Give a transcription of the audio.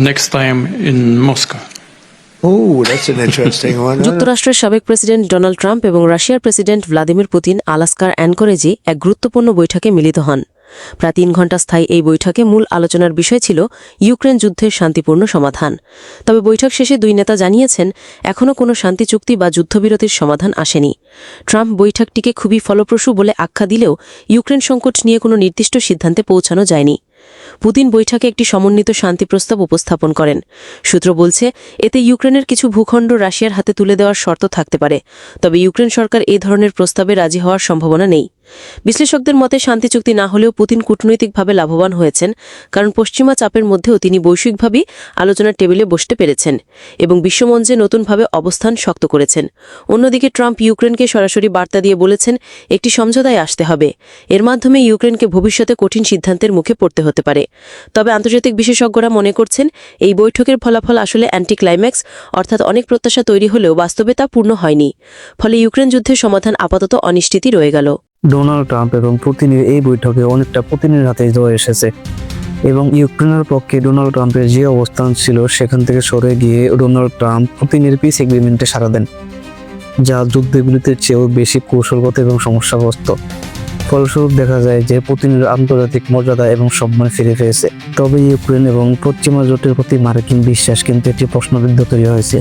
next time in Moscow. Oh, that's an interesting one. যুক্তরাষ্ট্রের সাবেক president Donald Trump এবং রাশিয়ার প্রেসিডেন্ট ভ্লাদিমির পুতিন আলাস্কার অ্যানকরেজে এক গুরুত্বপূর্ণ বৈঠকে মিলিত হন। প্রায় 3 ঘণ্টা স্থায়ী এই বৈঠকে মূল আলোচনার বিষয় ছিল ইউক্রেন যুদ্ধের শান্তিপূর্ণ সমাধান। তবে বৈঠক শেষে দুই নেতা জানিয়েছেন এখনও কোনো শান্তি চুক্তি বা যুদ্ধবিরতির সমাধান আসেনি। ট্রাম্প বৈঠকটিকে খুবই ফলপ্রসূ বলে আখ্যা দিলেও ইউক্রেন সংকট নিয়ে কোনো নির্দিষ্ট সিদ্ধান্তে পৌঁছানো যায়নি। পুতিন বৈঠকে একটি সমন্বিত শান্তি প্রস্তাব উপস্থাপন করেন। সূত্র বলছে এতে ইউক্রেনের কিছু ভূখণ্ড রাশিয়ার হাতে তুলে দেওয়ার শর্ত থাকতে পারে, তবে ইউক্রেন সরকার এই ধরনের প্রস্তাবে রাজি হওয়ার সম্ভাবনা নেই। বিশ্লেষকদের মতে শান্তি চুক্তি না হলেও পুতিন কূটনৈতিকভাবে লাভবান হয়েছেন, কারণ পশ্চিমা চাপের মধ্যেও তিনি বৈশ্বিকভাবেই আলোচনার টেবিলে বসতে পেরেছেন এবং বিশ্বমঞ্চে নতুনভাবে অবস্থান শক্ত করেছেন। অন্যদিকে ট্রাম্প ইউক্রেনকে সরাসরি বার্তা দিয়ে বলেছেন একটি সমঝোতায় আসতে হবে। এর মাধ্যমে ইউক্রেনকে ভবিষ্যতে কঠিন সিদ্ধান্তের মুখে পড়তে হতে পারে। তবে আন্তর্জাতিক বিশেষজ্ঞরা মনে করছেন এই বৈঠকের ফলাফল আসলে অ্যান্টি ক্লাইম্যাক্স, অর্থাৎ অনেক প্রত্যাশা তৈরি হলেও বাস্তবে তা পূর্ণ হয়নি। ফলে ইউক্রেন যুদ্ধের সমাধান আপাতত অনিশ্চিতই রয়ে গেল। ডোনাল্ড ট্রাম্প এবং পুতিনের এই বৈঠকে অনেকটা পুতিনের হাতে জয় এসেছে এবং ইউক্রেনের পক্ষে ডোনাল্ড ট্রাম্পের যে অবস্থান ছিল সেখান থেকে সরে গিয়ে ডোনাল্ড ট্রাম্প পুতিনের পিস এগ্রিমেন্টে সাড়া দেন, যা যুদ্ধবিরতির চেয়েও বেশি কৌশলগত এবং সমস্যাগ্রস্ত। ফলস্বরূপ দেখা যায় যে পুতিনের আন্তর্জাতিক মর্যাদা এবং সম্মান ফিরে পেয়েছে। তবে ইউক্রেন এবং পশ্চিমা জোটের প্রতি মার্কিন বিশ্বাস কিন্তু একটি প্রশ্নবিদ্ধ তৈরি হয়েছে।